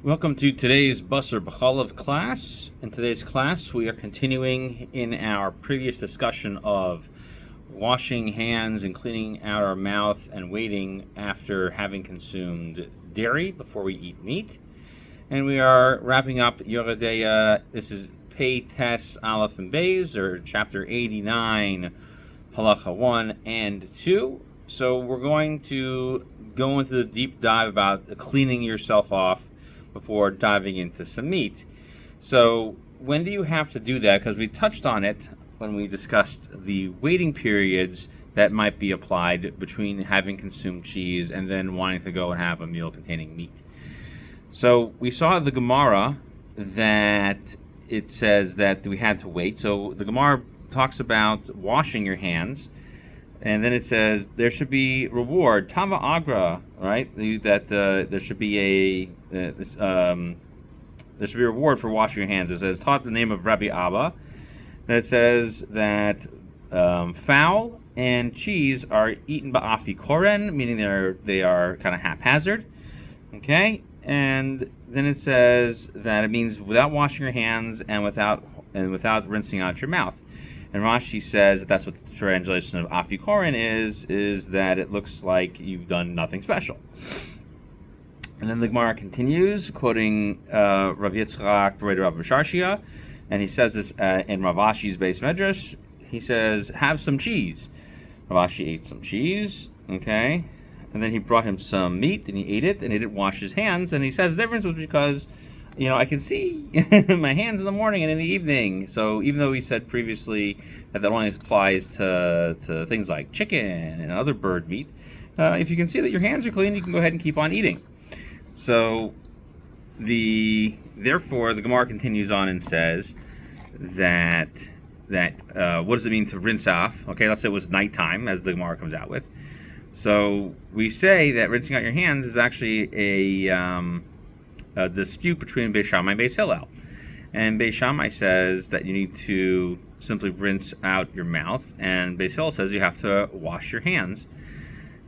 Welcome to today's Basar B'chalav class. In today's class, we are continuing in our previous discussion of washing hands and cleaning out our mouth and waiting after having consumed dairy before we eat meat. And we are wrapping up Yoreh Deah. This is Pei Tes Aleph and Beis, or chapter 89, Halacha 1 and 2. So we're going to go into the deep dive about cleaning yourself off before diving into some meat. So when do you have to do that? Because we touched on it when we discussed the waiting periods that might be applied between having consumed cheese and then wanting to go and have a meal containing meat. So we saw the Gemara that it says that we had to wait. So the Gemara talks about washing your hands, and then it says there should be reward, tava agra, right? That there should be there should be a reward for washing your hands. It says taught the name of Rabbi Abba. That says that fowl and cheese are eaten ba'afi koren, meaning they are kind of haphazard. Okay, and then it says that it means without washing your hands and without rinsing out your mouth. And Rashi says that that's what the translation of afikorin is that it looks like you've done nothing special. And then the Gemara continues, quoting Rav Yitzchak, Rav Basharshia, and he says this in Rav Ashi's base medrash. He says, have some cheese. Rav Ashi ate some cheese, okay? And then he brought him some meat, and he ate it, and he didn't wash his hands. And he says the difference was because I can see my hands in the morning and in the evening. So even though we said previously that only applies to things like chicken and other bird meat, if you can see that your hands are clean, you can go ahead and keep on eating. So therefore, the Gemara continues on and says that what does it mean to rinse off? Okay, let's say it was nighttime, as the Gemara comes out with. So we say that rinsing out your hands is actually a dispute between Beis Shammai and Beis Hillel. And Beis Shammai says that you need to simply rinse out your mouth, and Beis Hillel says you have to wash your hands.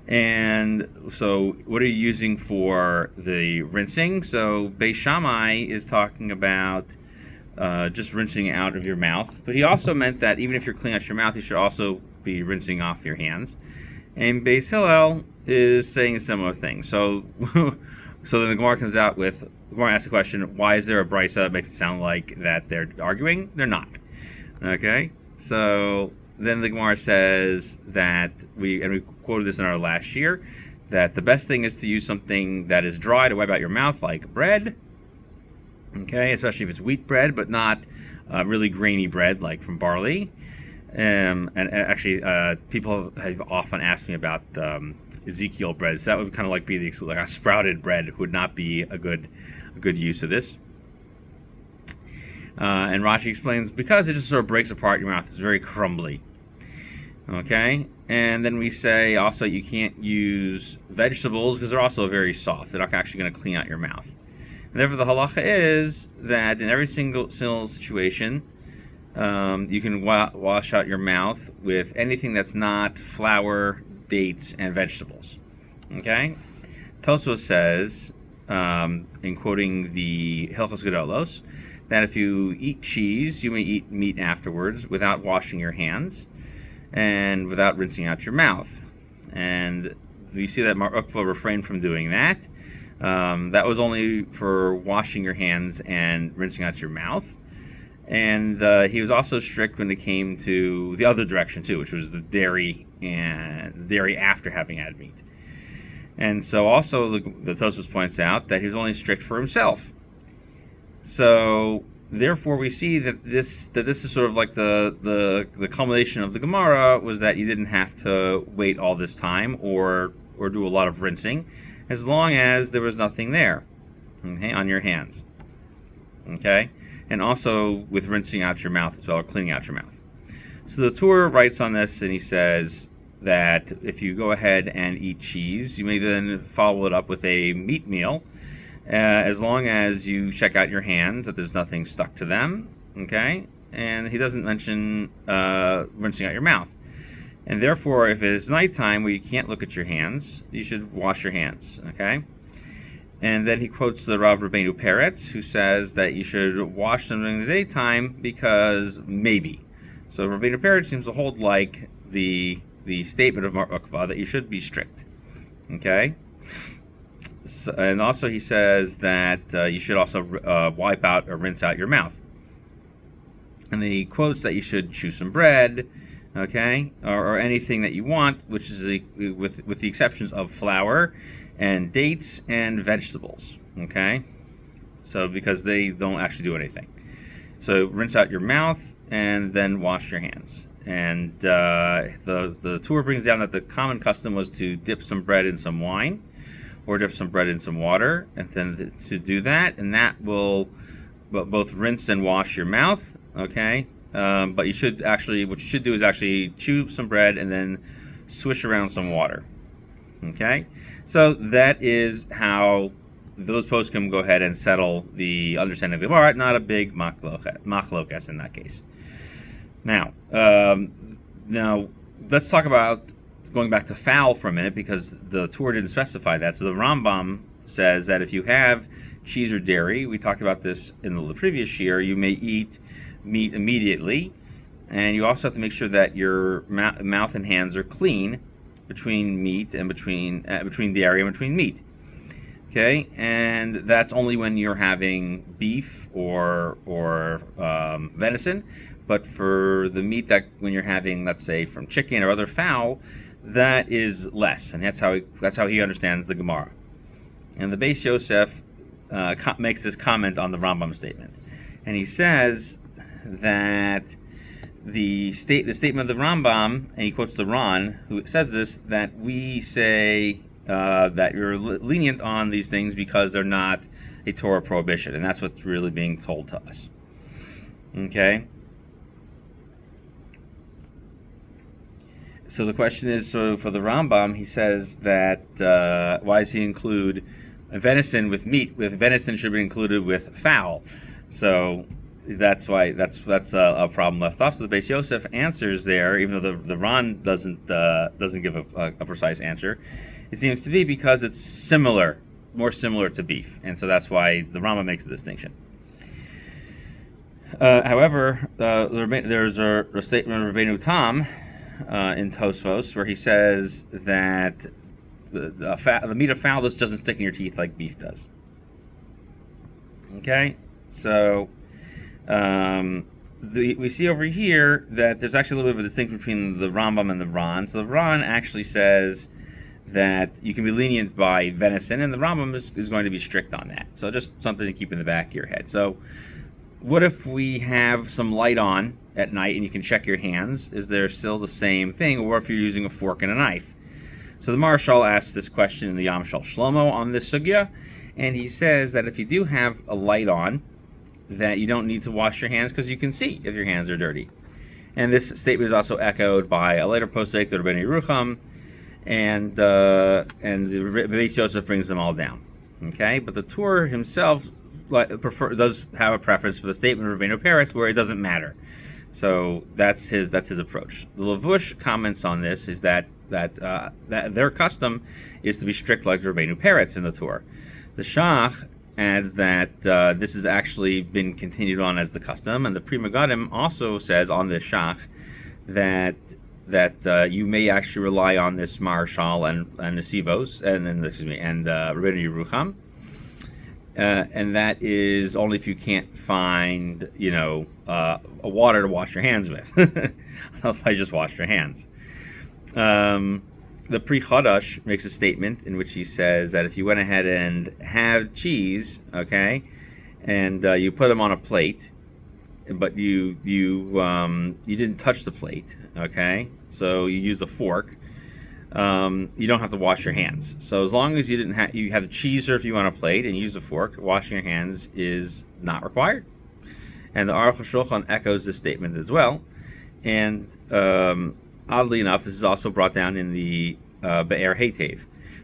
And so what are you using for the rinsing? So Beis Shammai is talking about just rinsing out of your mouth, but he also meant that even if you're cleaning out your mouth, you should also be rinsing off your hands. And Beis Hillel is saying a similar thing. So So then the Gemara comes out with, the Gemara asks the question, why is there a brisa that makes it sound like that they're arguing? They're not. Okay? So then the Gemara says that, we quoted this in our last year, that the best thing is to use something that is dry to wipe out your mouth, like bread. Okay? Especially if it's wheat bread, but not really grainy bread, like from barley. And actually, people have often asked me about Ezekiel bread. So that would kind of like be like a sprouted bread would not be a good use of this. And Rashi explains because it just sort of breaks apart your mouth. It's very crumbly. Okay, and then we say also you can't use vegetables because they're also very soft. They're not actually going to clean out your mouth. And therefore, the halacha is that in every single situation, you can wash out your mouth with anything that's not flour, dates, and vegetables. Okay? Tosfos says, in quoting the Hilchos Gedolos, that if you eat cheese, you may eat meat afterwards without washing your hands and without rinsing out your mouth. And you see that Mar Ukva refrained from doing that. That was only for washing your hands and rinsing out your mouth. And he was also strict when it came to the other direction too, which was the dairy after having had meat. And so also the Tosfos points out that he was only strict for himself. So therefore we see that this is sort of like the culmination of the Gemara was that you didn't have to wait all this time or do a lot of rinsing, as long as there was nothing there, okay, on your hands. Okay? And also with rinsing out your mouth as well, or cleaning out your mouth. So the Torah writes on this, and he says that if you go ahead and eat cheese, you may then follow it up with a meat meal, as long as you check out your hands, that there's nothing stuck to them, okay? And he doesn't mention rinsing out your mouth. And therefore, if it is nighttime where you can't look at your hands, you should wash your hands, okay? And then he quotes the Rav Rabbeinu Peretz, who says that you should wash them during the daytime because maybe. So Rabbeinu Peretz seems to hold like the statement of Mar Ukva that you should be strict. Okay? So, and also he says that you should also wipe out or rinse out your mouth. And then he quotes that you should chew some bread, okay, or anything that you want, which is with the exceptions of flour and dates and vegetables, okay? So because they don't actually do anything. So rinse out your mouth and then wash your hands. And the Torah brings down that the common custom was to dip some bread in some wine or dip some bread in some water, and then to do that, and that will both rinse and wash your mouth, okay? But you should actually, what you should do is actually chew some bread and then swish around some water, okay? So that is how those poskim go ahead and settle the understanding of the Gemara, not a big machlokas in that case. Now let's talk about going back to fowl for a minute, because the Torah didn't specify that. So the Rambam says that if you have cheese or dairy, we talked about this in the previous year, you may eat meat immediately, and you also have to make sure that your mouth and hands are clean between meat and between dairy and between meat. Okay, and that's only when you're having beef or venison. But for the meat that when you're having, let's say, from chicken or other fowl, that is less, and that's how he understands the Gemara. And the Beis Yosef makes this comment on the Rambam statement, and he says that the statement of the Rambam, and he quotes the Ran, who says this, that we say that you're lenient on these things because they're not a Torah prohibition, and that's what's really being told to us. Okay. So the question is, so for the Rambam, he says that why does he include venison with meat? With venison should be included with fowl. So that's why that's a problem left off. So the Beis Yosef answers there, even though the Ran doesn't give a precise answer. It seems to be because it's more similar to beef, and so that's why the Rambam makes a distinction. However, there's a statement of Rabbeinu Tam in Tosfos where he says that the meat of fowl just doesn't stick in your teeth like beef does. Okay, so we see over here that there's actually a little bit of a distinction between the Rambam and the Ran. So the Ran actually says that you can be lenient by venison, and the Rambam is going to be strict on that. So just something to keep in the back of your head. So what if we have some light on at night and you can check your hands? Is there still the same thing? Or if you're using a fork and a knife? So the Marshal asks this question in the Yam Shel Shlomo on this sugya, and he says that if you do have a light on, that you don't need to wash your hands because you can see if your hands are dirty. And this statement is also echoed by a later posek, the Rabbeinu Yerucham, and the Beis Yosef brings them all down. Okay, but the Torah himself does have a preference for the statement of Rabbeinu Peretz where it doesn't matter. So that's his approach. The Lavush comments on this is that their custom is to be strict like Rabbeinu Peretz in the Torah. The Shach adds that this has actually been continued on as the custom, and the Pri Megadim also says on this Shach that you may actually rely on this Marshal and Nesivos and Rabbeinu Yerucham. And that is only if you can't find, a water to wash your hands with. I don't know if I just washed your hands. The Pri Chadash makes a statement in which he says that if you went ahead and have cheese, okay, and you put them on a plate, but you didn't touch the plate, okay, so you use a fork. You don't have to wash your hands. So as long as you have cheese served you on a plate and use a fork, washing your hands is not required. And the Aruch HaShulchan echoes this statement as well. And oddly enough, this is also brought down in the Be'er Heitev.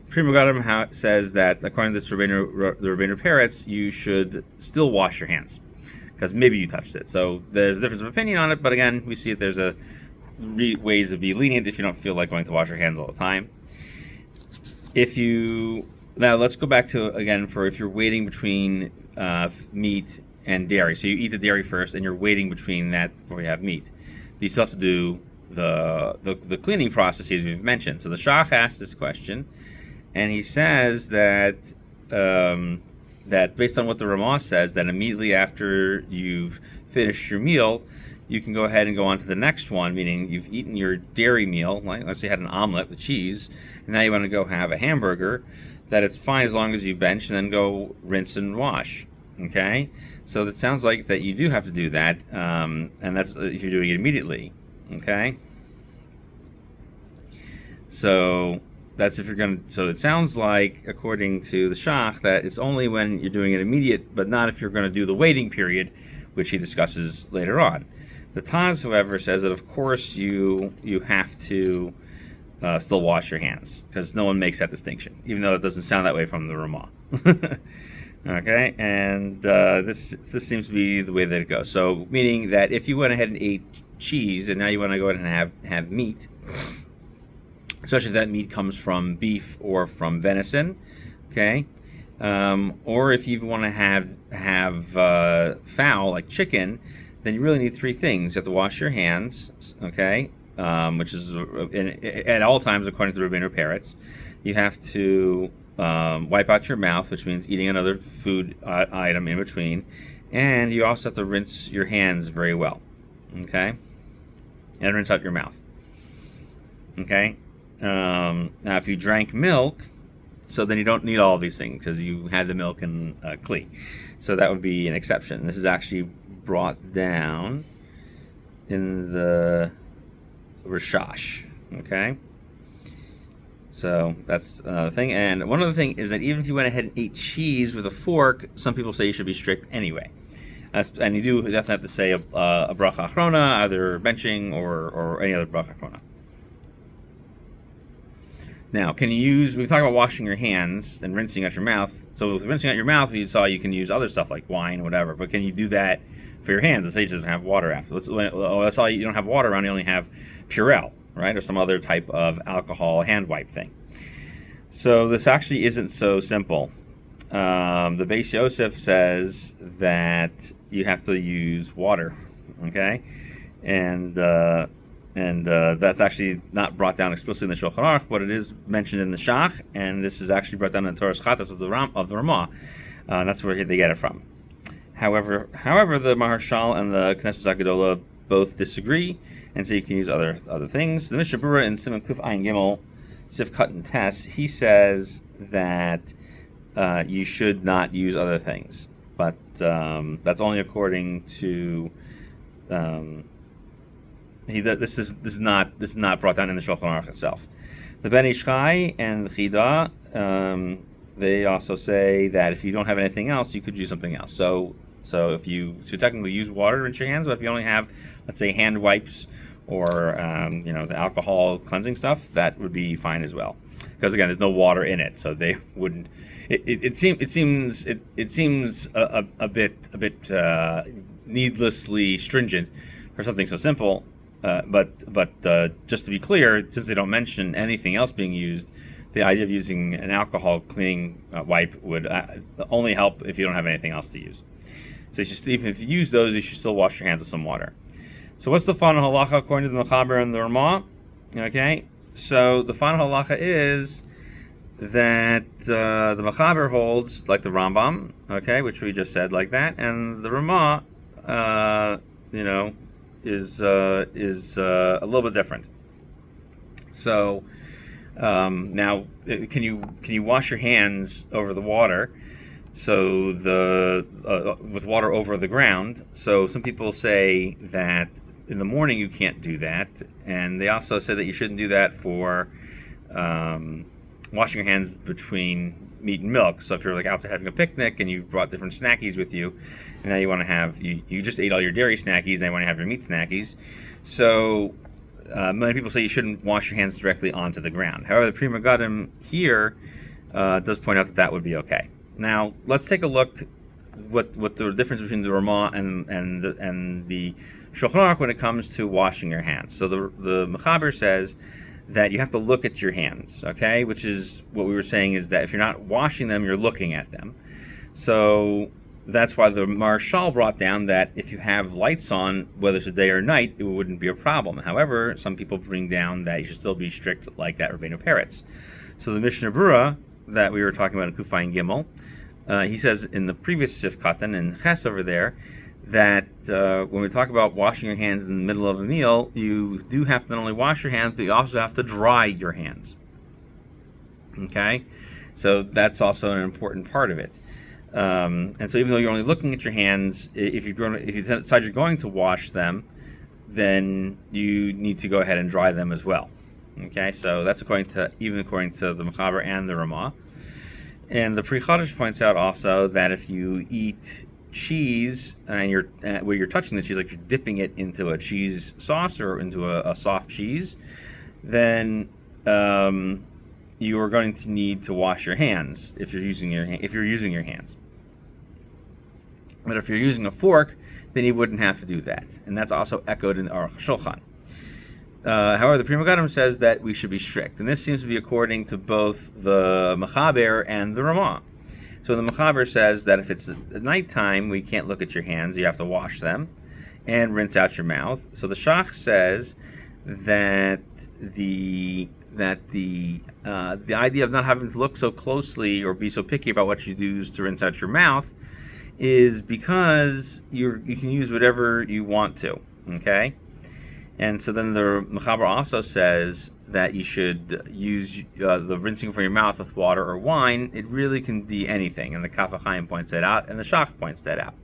Pri Megadim says that according to the Rabbeinu Peretz, you should still wash your hands because maybe you touched it. So there's a difference of opinion on it, but again, we see that there's ways to be lenient if you don't feel like going to wash your hands all the time. If you Now let's go back to again for if you're waiting between meat and dairy. So you eat the dairy first, and you're waiting between that before you have meat. You still have to do the cleaning processes we've mentioned. So the Shach asked this question, and he says that that based on what the Ramah says, that immediately after you've finished your meal, you can go ahead and go on to the next one, meaning you've eaten your dairy meal, like let's say you had an omelet with cheese, and now you want to go have a hamburger, that it's fine as long as you bench and then go rinse and wash. Okay? So that sounds like that you do have to do that, and that's if you're doing it immediately. Okay? So that's if you're going to, so it sounds like, according to the Shach, that it's only when you're doing it immediate, but not if you're going to do the waiting period, which he discusses later on. The Taz, however, says that of course you have to still wash your hands, because no one makes that distinction, even though it doesn't sound that way from the Ramah. Okay, and this seems to be the way that it goes. So, meaning that if you went ahead and ate cheese, and now you want to go ahead and have meat, especially if that meat comes from beef or from venison, okay, or if you want to have fowl like chicken, then you really need three things. You have to wash your hands, okay, which is at all times according to the Rabbeinu Peretz. You have to wipe out your mouth, which means eating another food item in between, and you also have to rinse your hands very well, okay, and rinse out your mouth, okay. Now, if you drank milk, so then you don't need all of these things because you had the milk in kli, so that would be an exception. This is actually brought down in the Rishash, okay? So that's another thing. And one other thing is that even if you went ahead and ate cheese with a fork, some people say you should be strict anyway. And you do definitely have to say a bracha achrona, either benching or any other bracha achrona. Now, can you use, we talk about washing your hands and rinsing out your mouth. So with rinsing out your mouth, you saw you can use other stuff like wine or whatever, but can you do that for your hands? Let's say you just have water after. That's all, you don't have water around, you only have Purell, right? Or some other type of alcohol hand wipe thing. So this actually isn't so simple. The Beis Yosef says that you have to use water, okay? And that's actually not brought down explicitly in the Shulchan Aruch, but it is mentioned in the Shach, and this is actually brought down in Torah's Chatas of the Ramah. That's where they get it from. However, the Maharshal and the Knesset Zagedola both disagree, and so you can use other things. The Mishnah Berurah in Siman Kuf Ayin Gimel, Sif Cut and Tess, he says that you should not use other things, but that's only according to. This is not brought down in the Shulchan Aruch itself. The Ben Ish Chai and the Chida, they also say that if you don't have anything else, you could use something else. So if you technically use water to rinse your hands, but if you only have, let's say, hand wipes or the alcohol cleansing stuff, that would be fine as well. Because again, there's no water in it, so they wouldn't. It seems a bit needlessly stringent for something so simple. But just to be clear, since they don't mention anything else being used, the idea of using an alcohol cleaning wipe would only help if you don't have anything else to use. So even if you use those, you should still wash your hands with some water. So what's the final halacha according to the Mechaber and the Ramah? Okay, so the final halacha is that the Mechaber holds like the Rambam, okay, which we just said like that, and the Ramah, is a little bit different. So now, can you wash your hands over the water? So with water over the ground. So some people say that in the morning you can't do that, and they also say that you shouldn't do that for washing your hands between meat and milk. So if you're like outside having a picnic and you brought different snackies with you, and now you want to have you just ate all your dairy snackies and you want to have your meat snackies, so many people say you shouldn't wash your hands directly onto the ground. However, the Pri Megadim here does point out that would be okay. Now let's take a look what the difference between the Ramah and the Shulchan Aruch when it comes to washing your hands. So the Mechaber says that you have to look at your hands, okay? Which is what we were saying, is that if you're not washing them, you're looking at them. So that's why the Marshal brought down that if you have lights on, whether it's a day or night, it wouldn't be a problem. However, some people bring down that you should still be strict like that Rabbeinu Peretz. So the Mishnah Berurah that we were talking about in Kufayin Gimel, he says in the previous Sif Katan and Ches over there, that when we talk about washing your hands in the middle of a meal, you do have to not only wash your hands, but you also have to dry your hands. Okay? So that's also an important part of it. And so even though you're only looking at your hands, if you decide you're going to wash them, then you need to go ahead and dry them as well. Okay? So that's according to the Mechaber and the Ramah. And the Pri Chadash points out also that if you eat cheese and where you're touching the cheese, like you're dipping it into a cheese sauce or into a soft cheese, then you are going to need to wash your hands if you're using your hands. But if you're using a fork, then you wouldn't have to do that, and that's also echoed in Aruch Shulchan. However, the Pri Megadim says that we should be strict, and this seems to be according to both the Mechaber and the Ramah. So the Mechaber says that if it's at nighttime, we can't look at your hands. You have to wash them and rinse out your mouth. So the Shach says that the idea of not having to look so closely or be so picky about what you use to rinse out your mouth is because you can use whatever you want to. Okay, and so then the Mechaber also says that you should use the rinsing for your mouth with water or wine. It really can be anything, and the Kaf HaChaim points that out, and the Shach points that out.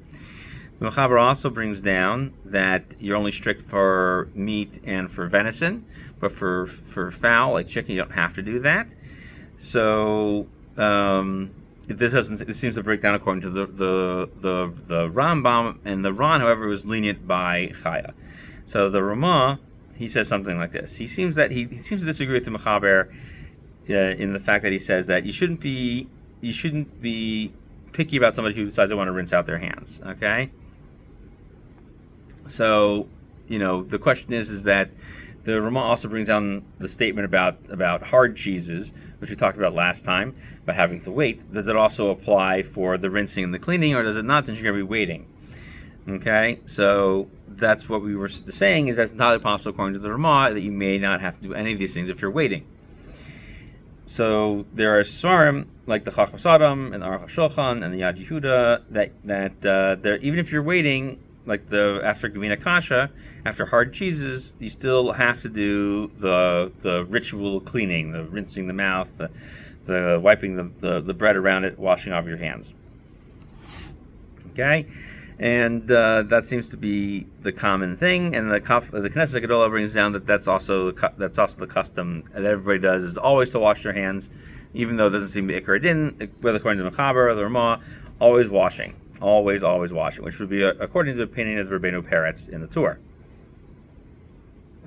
The Mechaber also brings down that you're only strict for meat and for venison, but for fowl like chicken, you don't have to do that. So this seems to break down according to the Rambam, and the Ran, however, was lenient by Chaya. So the Ramah, he says something like this. He seems to disagree with the Mechaber in the fact that he says that you shouldn't be picky about somebody who decides they want to rinse out their hands. Okay. So the question is that the Ramah also brings down the statement about hard cheeses, which we talked about last time, about having to wait. Does it also apply for the rinsing and the cleaning, or does it not, since you're going to be waiting? Okay, so that's what we were saying, is that it's entirely possible, according to the Ramah, that you may not have to do any of these things if you're waiting. So there are Svarim, like the Chacham Sadam and the Aruch HaShulchan and the Yad Yehuda, that even if you're waiting, like after Gavina Kasha, after hard cheeses, you still have to do the ritual cleaning, the rinsing the mouth, the wiping the bread around it, washing off your hands. Okay? And that seems to be the common thing, and the Knesset Gedolah brings down that that's also the custom that everybody does, is always to wash their hands, even though it doesn't seem to be Ikar Din, whether according to the Mechaber or the Ramah, always washing, which would be according to the opinion of the Rabbeinu Peretz in the Torah.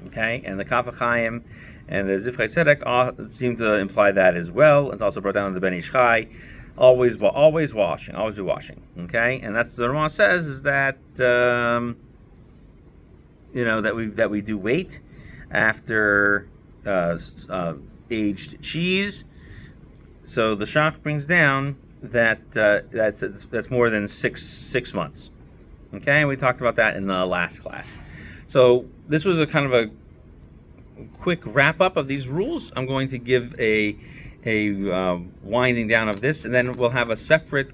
Okay, and the Kaf HaChaim and the Zifchei Tzedek seem to imply that as well. It's also brought down in the Ben Ish Chai. Always washing, always be washing. Okay, and that's what the Ramah says, is that that we do wait after aged cheese. So the Shach brings down that that's more than six months. Okay, and we talked about that in the last class. So this was a kind of a quick wrap up of these rules. I'm going to give a winding down of this, and then we'll have a separate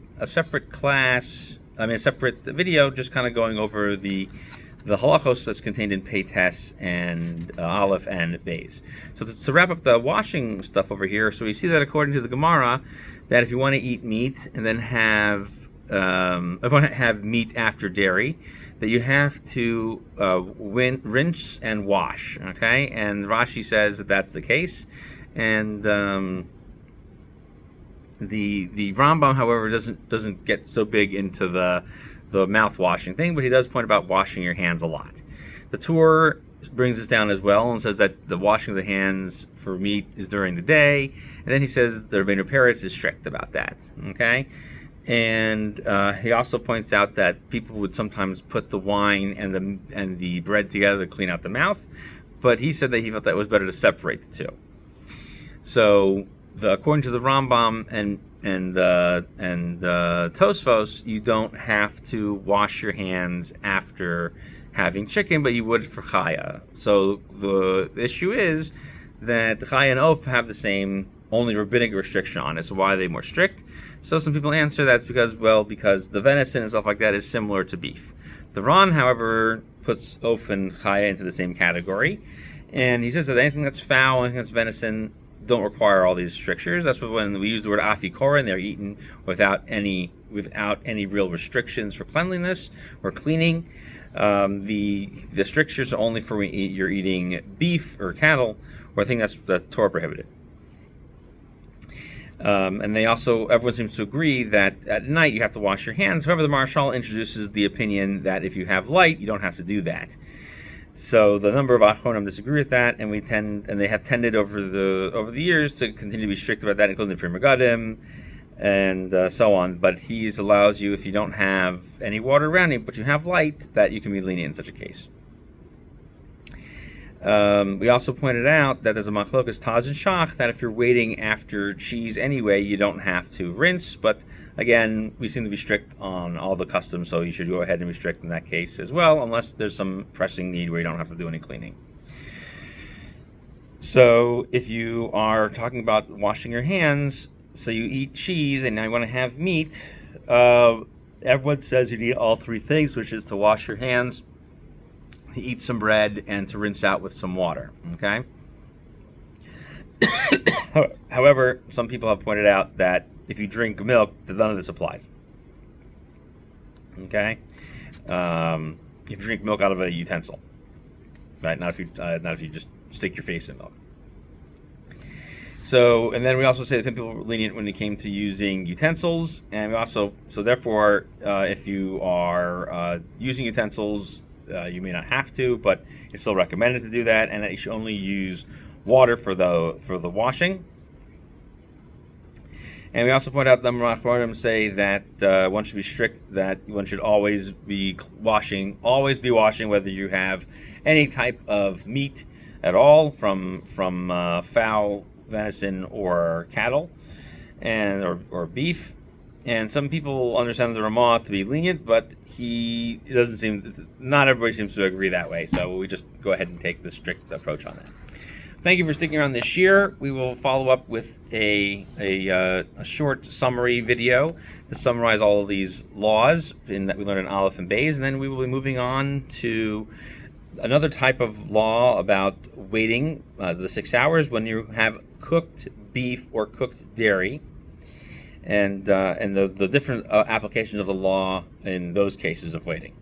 class. A separate video, just kind of going over the halachos that's contained in Peites and Aleph and Beis. So to wrap up the washing stuff over here, so we see that according to the Gemara, that if you want to eat meat and then have meat after dairy, that you have to rinse and wash. Okay, and Rashi says that that's the case, and the Rambam, however, doesn't get so big into the mouth washing thing, but he does point about washing your hands a lot. The Torah brings this down as well and says that the washing of the hands for meat is during the day, and then he says the Rabbeinu Peretz is strict about that. Okay, and he also points out that people would sometimes put the wine and the bread together to clean out the mouth, but he said that he felt that it was better to separate the two. So, according to the Rambam and Tosfos, you don't have to wash your hands after having chicken, but you would for chaya. So the issue is that the chaya and oaf have the same only rabbinic restriction on it. So why are they more strict? So some people answer that's because the venison and stuff like that is similar to beef. The Ran, however, puts oaf and chaya into the same category, and he says that anything that's fowl, anything that's venison, don't require all these strictures. That's when we use the word afikorin, they're eaten without any real restrictions for cleanliness or cleaning. The strictures are only for when you're eating beef or cattle or a thing that's Torah prohibited. And everyone seems to agree that at night you have to wash your hands. However, the Marshal introduces the opinion that if you have light, you don't have to do that. So the number of Achronim disagree with that, and they have tended over the years to continue to be strict about that, including the Pri Megadim and so on. But he allows you, if you don't have any water around you, but you have light, that you can be lenient in such a case. We also pointed out that there's a machlokas Taz and Shach that if you're waiting after cheese anyway, you don't have to rinse. But again, we seem to be strict on all the customs, so you should go ahead and be strict in that case as well, unless there's some pressing need where you don't have to do any cleaning. So if you are talking about washing your hands, so you eat cheese and now you want to have meat, everyone says you need all three things, which is to wash your hands, to eat some bread, and to rinse out with some water, okay? However, some people have pointed out that if you drink milk, that none of this applies, okay? If you drink milk out of a utensil, right? Not if you just stick your face in milk. So, and then we also say that people were lenient when it came to using utensils, and therefore, if you are using utensils, you may not have to, but it's still recommended to do that, and that you should only use water for the washing. And we also point out that the Achronim say that one should be strict, that one should always be washing, whether you have any type of meat at all, from fowl, venison, or cattle, or beef. And some people understand the Ramah to be lenient, but not everybody seems to agree that way. So we just go ahead and take the strict approach on that. Thank you for sticking around this year. We will follow up with a short summary video to summarize all of these laws that we learned in Aleph and Beis, and then we will be moving on to another type of law about waiting the 6 hours when you have cooked beef or cooked dairy, and the different applications of the law in those cases of waiting.